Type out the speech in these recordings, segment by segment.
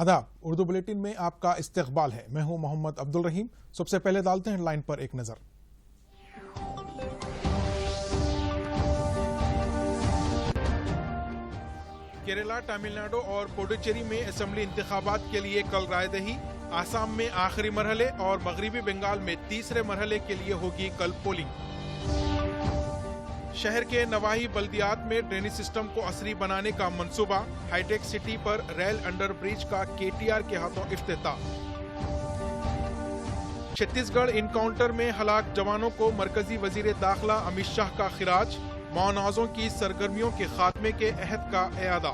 आदाब, उर्दू बुलेटिन में आपका इस्तकबाल है। मैं हूं मोहम्मद अब्दुल रहीम। सबसे पहले डालते हैं हेडलाइन पर एक नजर। केरला, तमिलनाडु और पुडुचेरी में असेंबली इंतखाबात के लिए कल रायदही। आसाम में आखिरी मरहले और मगरिबी बंगाल में तीसरे मरहले के लिए होगी कल पोलिंग। शहर के नवाही बल्दियात में ड्रेनेज सिस्टम को असरी बनाने का मंसूबा। हाईटेक सिटी पर रेल अंडर ब्रिज का केटीआर के हाथों इफ्तिताह। छत्तीसगढ़ इनकाउंटर में हलाक जवानों को मरकजी वजीर दाखिला अमित शाह का खिराज। मौनाज़ों की सरगर्मियों के खात्मे के अहद का एआदा।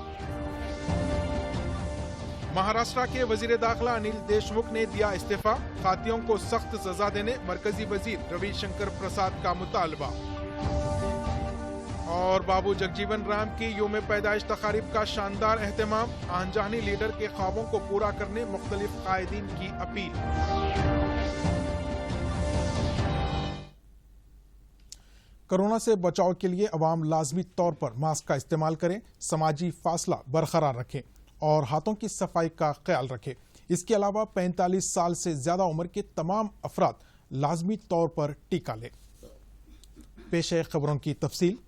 महाराष्ट्र के वजीर दाखिला अनिल देशमुख ने दिया इस्तीफा। खातियों को सख्त सजा देने मरकजी वजीर रविशंकर प्रसाद का मुतालबा। और बाबू जगजीवन राम की यूम पैदाइश तकारीब का शानदार एहतमाम। आनजानी लीडर के ख्वाबों को पूरा करने मुख्तलिफ कायदीन की अपील। कोरोना से बचाव के लिए अवाम लाजमी तौर पर मास्क का इस्तेमाल करें, समाजी फासला बरकरार रखें और हाथों की सफाई का ख्याल रखें। इसके अलावा 45 साल से ज्यादा उम्र के तमाम अफराद लाजमी तौर पर टीका लें। पेश है खबरों की तफसील।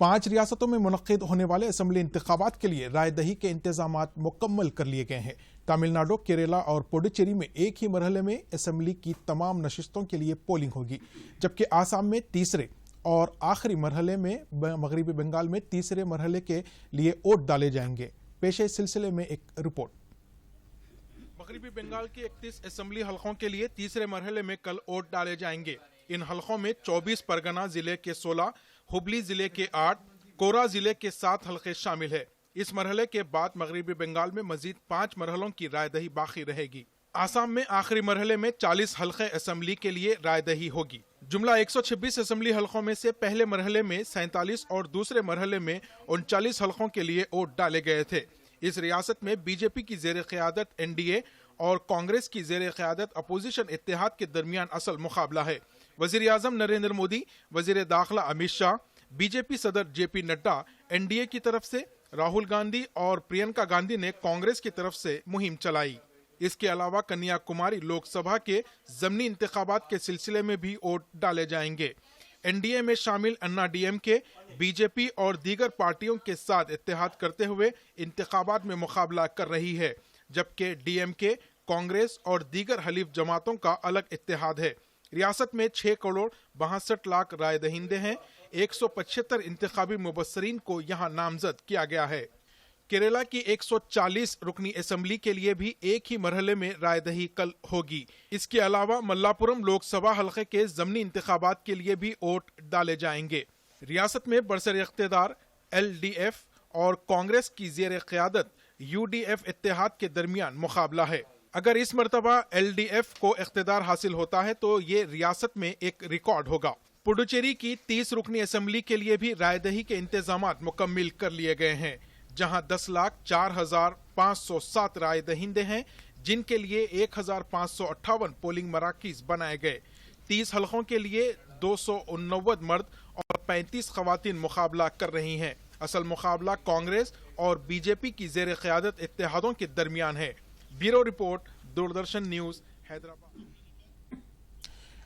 5 रियासतों में मुनक्किद होने वाले असेंबली इंतखाबात के लिए रायदही के इंतजामात मुकम्मल कर लिए गए हैं। तमिलनाडु, केरला और पुडुचेरी में एक ही मरहले में असेंबली की तमाम नशिस्तों के लिए पोलिंग होगी, जबकि आसाम में तीसरे और आखिरी मरहले में मगरिबी बंगाल में तीसरे मरहले के लिए वोट डाले जाएंगे। पेश है इस सिलसिले में एक रिपोर्ट। मगरिबी बंगाल के 31 असेंबली हलकों के लिए तीसरे मरहले में कल वोट डाले जाएंगे। इन हलकों में 24 परगना जिले के 16, हुबली जिले के 8, कोरा जिले के 7 हलके शामिल है। इस मरहले के बाद मगरिबी बंगाल में मजीद 5 मरहलों की रायदही बाकी रहेगी। आसाम में आखिरी मरहले में 40 हलके असेंबली के लिए रायदही होगी। जुमला 126 असेंबली हलकों में से पहले मरहले में 47 और दूसरे मरहले में 39 हलकों के लिए वोट डाले गए थे। इस रियासत में बीजेपी की जेर क़यादत एनडीए और कांग्रेस की जेर क़यादत अपोजिशन इत्तेहाद के दरमियान असल मुकाबला है। वजीर आजम नरेंद्र मोदी, वजीर दाखिला अमित शाह, बीजेपी सदर जेपी नड्डा एनडीए की तरफ से, राहुल गांधी और प्रियंका गांधी ने कांग्रेस की तरफ से मुहिम चलाई। इसके अलावा कन्याकुमारी लोकसभा के ज़मनी इंतखाबात के सिलसिले में भी वोट डाले जाएंगे। एनडीए में शामिल अन्ना डीएमके, बीजेपी और दीगर पार्टियों के साथ इत्तेहाद करते हुए इंतखाबात में मुकाबला कर रही है, जबकि डीएमके, कांग्रेस और दीगर हलीफ जमातों का अलग इत्तेहाद है। रियासत में 6 करोड़ 62 लाख राय दहिंदे हैं। 175 इंतखाबी मुबस्सरीन को यहाँ नामजद किया गया है। केरला की 140 रुकनी असेंबली के लिए भी एक ही मरहले में रायदही कल होगी। इसके अलावा मल्लापुरम लोकसभा हलके के ज़मनी इंतखाबात के लिए भी वोट डाले जाएंगे। रियासत में बरसर इख्तियार एलडीएफ और कांग्रेस की जेर क़यादत यूडीएफ इत्तेहाद के दरमियान मुकाबला है। अगर इस मरतबा एलडीएफ को इख्तियार हासिल होता है तो ये रियासत में एक रिकॉर्ड होगा। पुडुचेरी की 30 रुकनी असेंबली के लिए भी रायदही के इंतजामात मुकम्मिल कर लिए गए हैं, जहां 10,04,507 राय दहिंदे हैं, जिनके लिए 1,558 पोलिंग मराकीज बनाए गए। 30 हलकों के लिए 289 मर्द और 35 खवातीन मुकाबला कर रही हैं। असल मुकाबला कांग्रेस और बीजेपी की जेर क़यादत इत्तेहादों के दरमियान है। Bureau report, Doordarshan news, Hyderabad.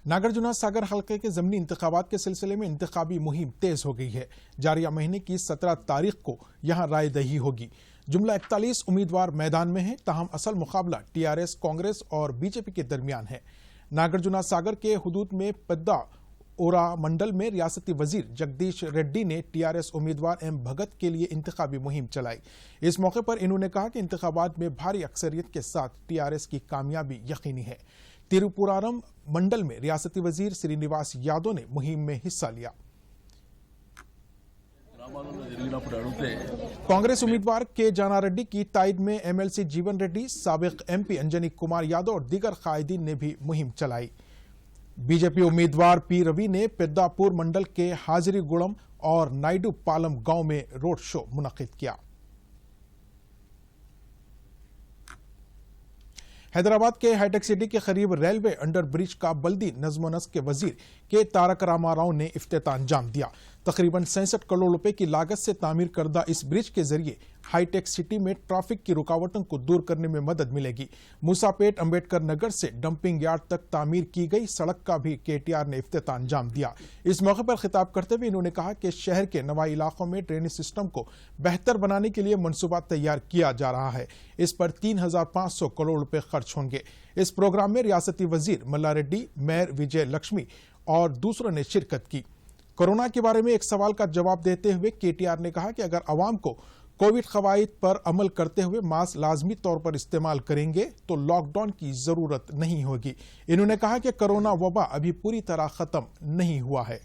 Nagarjuna Sagar हलके के ज़मनी इंतखाबात के सिलसिले में इंतखाबी मुहिम तेज हो गई है। जारिया महीने की 17 तारीख को यहाँ रायदही होगी। जुमला 41 उम्मीदवार मैदान में हैं, ताहम असल मुकाबला टीआरएस, कांग्रेस और बीजेपी के दरमियान है। नागार्जुन सागर के हुदूद में पेद्दा ओरा मंडल में रियासती वजीर जगदीश रेड्डी ने टीआरएस उम्मीदवार एम भगत के लिए इंतखाबी मुहिम चलाई। इस मौके पर इन्होंने कहा कि इंतखाबात में भारी अक्सरियत के साथ टीआरएस की कामयाबी यकीनी है। तिरुपुरारम मंडल में रियासती वजीर श्रीनिवास यादव ने मुहिम में हिस्सा लिया। कांग्रेस उम्मीदवार के जाना रेड्डी की तायद में एमएलसी जीवन रेड्डी, साबिक एमपी अंजनी कुमार यादव और दीगर कायदीन ने भी मुहिम चलाई। बीजेपी उम्मीदवार पी रवि ने पेद्दापुर मंडल के हाजरीगुड़म और नायडू पालम गांव में रोड शो मुनक्किद किया। हैदराबाद के हाईटेक सिटी के करीब रेलवे अंडर ब्रिज का बल्दी नज़्म-ओ-नस्क के वजीर के तारक रामा राव ने इफ्तिताह अंजाम दिया। तकरीबन 66 करोड़ रुपए की लागत से तामीर करदा इस ब्रिज के जरिए हाईटेक सिटी में ट्रैफिक की रुकावटों को दूर करने में मदद मिलेगी। मूसापेट अंबेडकर नगर से डंपिंग यार्ड तक तामीर की गई सड़क का भी केटीआर ने इफ्तिताह अंजाम दिया। इस मौके पर खिताब करते हुए इन्होंने कहा कि शहर के नवाई इलाकों में ड्रेनेज सिस्टम को बेहतर बनाने के लिए मंसूबा तैयार किया जा रहा है। इस पर 3,500 करोड़ रुपए खर्च होंगे। इस प्रोग्राम में रियासती वजीर मल्ला रेड्डी, मेयर विजय लक्ष्मी और दूसरों ने शिरकत की। कोरोना के बारे में एक सवाल का जवाब देते हुए केटीआर ने कहा कि अगर अवाम को कोविड कवायद पर अमल करते हुए मास्क लाजमी तौर पर इस्तेमाल करेंगे तो लॉकडाउन की जरूरत नहीं होगी। इन्होंने कहा कि कोरोना वबा अभी पूरी तरह खत्म नहीं हुआ है।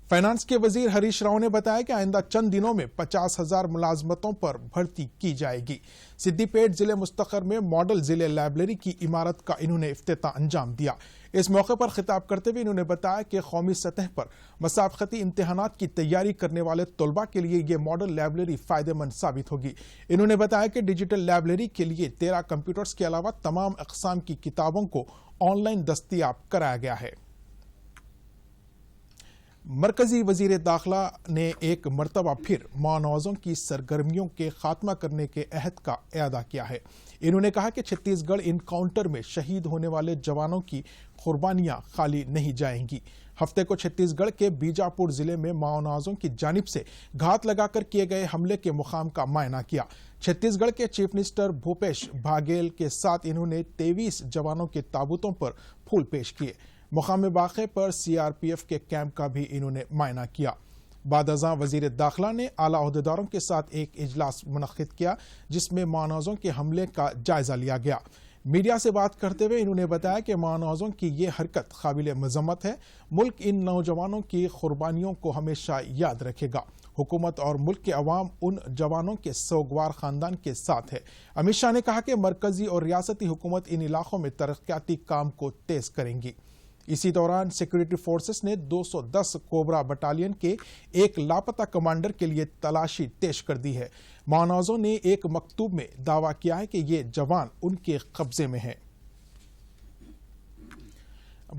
फाइनेंस के वजीर हरीश राव ने बताया कि आइंदा चंद दिनों में 50,000 मुलाजमतों पर भर्ती की जाएगी। सिद्दीपेट जिले मुस्तखर में मॉडल जिले लाइब्रेरी की इमारत का इन्होंने इफ्तिताह अंजाम दिया। इस मौके पर खिताब करते हुए इन्होंने बताया कि कौमी सतह पर मसाबकती इम्तिहानात की तैयारी करने वाले तलबा के लिए ये मॉडल लाइब्रेरी फायदेमंद साबित होगी। इन्होंने बताया कि डिजिटल लाइब्रेरी के लिए 13 कंप्यूटर्स के अलावा तमाम अक़साम की किताबों को ऑनलाइन दस्तयाब कराया गया है। मरकजी वजीर दाखिला ने एक मरतबा फिर मानवाजों की सरगर्मियों के खात्मा करने के अहद का इआदा किया है। इन्होंने कहा कि छत्तीसगढ़ इनकाउंटर में शहीद होने वाले जवानों की कुर्बानियां खाली नहीं जाएंगी। हफ्ते को छत्तीसगढ़ के बीजापुर जिले में माओनवाजों की जानिब से घात लगाकर किए गए हमले के मुकाम का मायना किया। छत्तीसगढ़ के चीफ मिनिस्टर भूपेश बाघेल के साथ इन्होंने 23 जवानों के ताबूतों पर फूल पेश किए। मुकाम वाक़े पर सीआरपीएफ के कैंप का भी इन्होंने मायना किया। बाद-अज़ां वजीर दाखिला ने आला ओहदेदारों के साथ एक इजलास मुनक्किद किया जिसमें मानवाजों के हमले का जायजा लिया गया। मीडिया से बात करते हुए इन्होंने बताया कि मानवाजों की ये हरकत काबिल मजम्मत है। मुल्क इन नौजवानों की कुर्बानियों को हमेशा याद रखेगा। हुकूमत और मुल्क के अवाम उन जवानों के सोगवार खानदान के साथ है। अमित शाह ने कहा कि मरकजी और रियासती हुकूमत इन इलाकों में तरक्याती काम को तेज करेंगी। इसी दौरान सिक्योरिटी फोर्सेस ने 210 कोबरा बटालियन के एक लापता कमांडर के लिए तलाशी तेज कर दी है। मानवाजों ने एक मकतूब में दावा किया है कि ये जवान उनके कब्जे में है।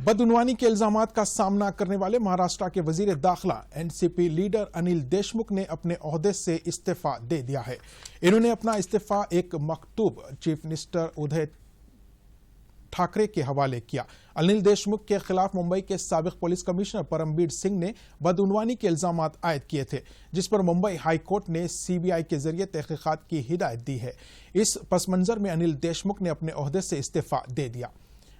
बदउनवानी के इल्जामात का सामना करने वाले महाराष्ट्र के वजीर दाखिला एनसीपी लीडर अनिल देशमुख ने अपने ओहदे से इस्तीफा दे दिया है। इन्होंने अपना इस्तीफा एक मकतूब चीफ मिनिस्टर उद्धव ठाकरे के हवाले किया। अनिल देशमुख के खिलाफ मुंबई के साबिक पुलिस कमिश्नर परमबीर सिंह ने बदउनवानी के इल्जामात आयद किए थे, जिस पर मुंबई हाई कोर्ट ने सीबीआई के जरिए तहकीकात की हिदायत दी है। इस पस मंजर में अनिल देशमुख ने अपने ओहदे से इस्तीफा दे दिया।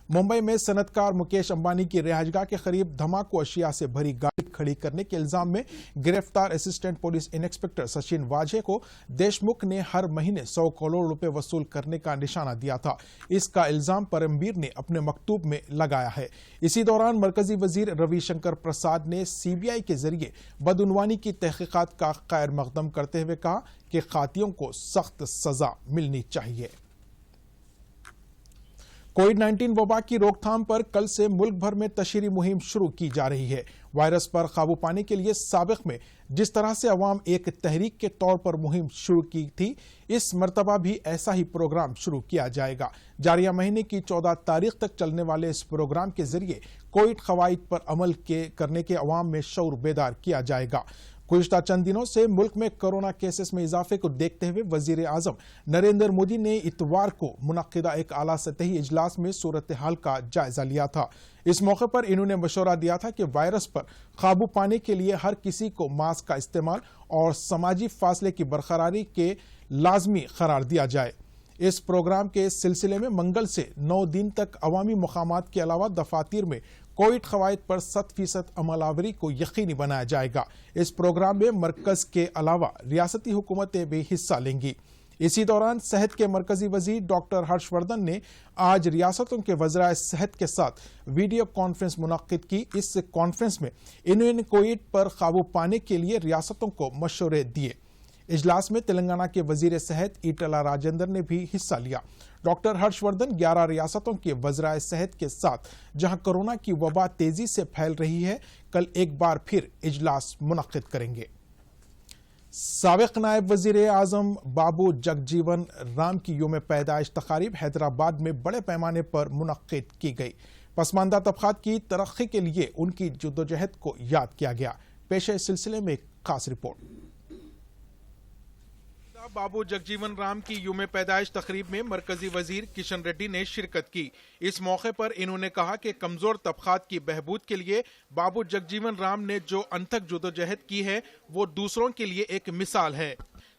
मुंबई में सनतकार मुकेश अंबानी की रिहायशगाह के करीब धमाकू अशिया से भरी गाड़ी खड़ी करने के इल्जाम में गिरफ्तार असिस्टेंट पुलिस इंस्पेक्टर सचिन वाजे को देशमुख ने हर महीने 100 करोड़ रुपए वसूल करने का निशाना दिया था। इसका इल्जाम परमबीर ने अपने मकतूब में लगाया है। इसी दौरान मरकजी वजीर रविशंकर प्रसाद ने सीबीआई के जरिए बदउनवानी की तहकीकात का खैर मकदम करते हुए कहा कि खातियों को सख्त सजा मिलनी चाहिए। कोविड-19 वबा की रोकथाम पर कल से मुल्क भर में तशहीरी मुहिम शुरू की जा रही है। वायरस पर काबू पाने के लिए साबिक में जिस तरह से अवाम एक तहरीक के तौर पर मुहिम शुरू की थी, इस मरतबा भी ऐसा ही प्रोग्राम शुरू किया जाएगा। जारिया महीने की 14 तारीख तक चलने वाले इस प्रोग्राम के जरिए कोविड कवायद पर अमल करने के अवाम में शऊर बेदार किया जाएगा। गुज़िश्ता चंद दिनों से मुल्क में कोरोना केसेस में इजाफे को देखते हुए वजीर आजम नरेंद्र मोदी ने इतवार को मुनक्किदा एक आला सतही इजलास में सूरत हाल का जायजा लिया था। इस मौके पर इन्होंने मशवरा दिया था कि वायरस पर काबू पाने के लिए हर किसी को मास्क का इस्तेमाल और समाजी फासले की बरकरारी के लाजमी करार दिया जाए। इस प्रोग्राम के सिलसिले में मंगल से 9 दिन तक अवामी मुकामात के अलावा दफातर में कोविड कवायद पर 100% अमलावरी को यकीनी बनाया जाएगा। इस प्रोग्राम में मरकज के अलावा रियासती हुकूमतें भी हिस्सा लेंगी। इसी दौरान सेहत के मरकजी वजीर डॉक्टर हर्षवर्धन ने आज रियासतों के वज़राए सेहत के साथ वीडियो कॉन्फ्रेंस मुनक्किद की। इस कॉन्फ्रेंस में इन्होंने कोविड पर काबू पाने के लिए रियासतों को मशवरे दिए। इजलास में तेलंगाना के वजीर सेहत ईटला राजेंद्र ने भी हिस्सा लिया। डॉक्टर हर्षवर्धन 11 रियासतों के वज़राए सेहत के साथ जहां कोरोना की वबा तेजी से फैल रही है, कल एक बार फिर इजलास मुनक्किद करेंगे। साबिक नायब वजीर आजम बाबू जगजीवन राम की यौम पैदाइश तकारीब हैदराबाद में बड़े पैमाने पर मुनक्किद की गई। پسماندہ طبقات کی ترقی کے لیے ان کی جدوجہد کو یاد کیا گیا۔ پیش ہے اس سلسلے میں ایک خاص رپورٹ۔ بابو جگجیون رام کی یوم پیدائش تقریب میں مرکزی وزیر کشن ریڈی نے شرکت کی۔ اس موقع پر انہوں نے کہا کہ کمزور طبقات کی بہبود کے لیے بابو جگجیون رام نے جو انتھک جدوجہد کی ہے وہ دوسروں کے لیے ایک مثال ہے۔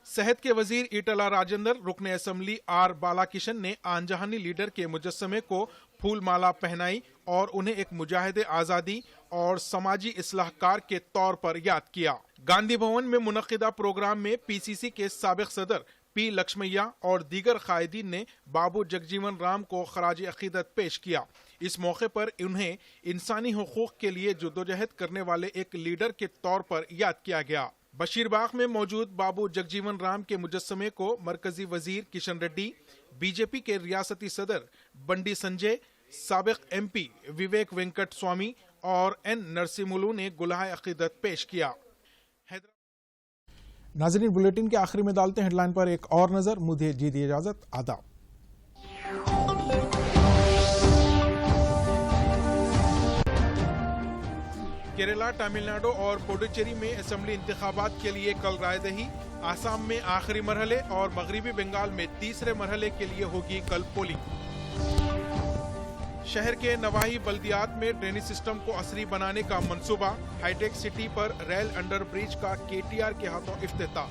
صحت کے وزیر ایٹلا راجندر، رکن اسمبلی آر بالا کشن نے آن جہانی لیڈر کے مجسمے کو پھول مالا پہنائی اور انہیں ایک مجاہد آزادی اور سماجی اصلاح کار کے طور پر یاد کیا۔ گاندھی بھون میں منعقدہ پروگرام میں پی سی سی کے سابق صدر پی لکشمیا اور دیگر قائدین نے بابو جگجیون رام کو خراج عقیدت پیش کیا۔ اس موقع پر انہیں انسانی حقوق کے لیے جدوجہد کرنے والے ایک لیڈر کے طور پر یاد کیا گیا۔ بشیر باغ میں موجود بابو جگجیون رام کے مجسمے کو مرکزی وزیر کشن ریڈی، بی جے پی کے ریاستی صدر بنڈی سنجے، سابق ایم پی وویک وینکٹ سوامی اور این نرسملو نے گلہائے عقیدت پیش کیا۔ ناظرین، بلیٹن کے آخری میں ڈالتے ہیں ہیڈ لائن پر ایک اور نظر۔ مجھے دیجیے اجازت۔ آداب۔ کیرلا، تامل ناڈو اور پڈوچیری میں اسمبلی انتخابات کے لیے کل رائے دہی۔ آسام میں آخری مرحلے اور مغربی بنگال میں تیسرے مرحلے کے لیے ہوگی کل پولنگ۔ شہر کے نواحی بلدیات میں ڈرینیج سسٹم کو عصری بنانے کا منصوبہ۔ ہائی ٹیک سٹی پر ریل انڈر برج کا کے ٹی آر کے ہاتھوں افتتاح۔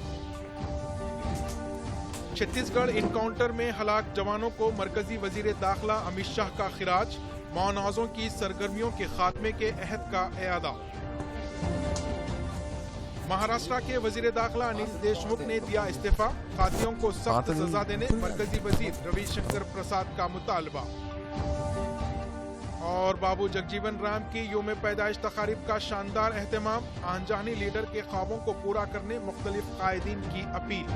چھتیس گڑھ انکاؤنٹر میں ہلاک جوانوں کو مرکزی وزیر داخلہ امت شاہ کا خراج۔ ماونازوں کی سرگرمیوں کے خاتمے کے عہد کا اعادہ۔ مہاراشٹرا کے وزیر داخلہ انل دیشمکھ نے دیا استعفیٰ۔ قاتلوں کو سخت سزا دینے مرکزی وزیر روی شنکر پرساد کا مطالبہ۔ اور بابو جگجیون رام کی یوم پیدائش تقاریب کا شاندار اہتمام۔ آن جہانی لیڈر کے خوابوں کو پورا کرنے مختلف قائدین کی اپیل۔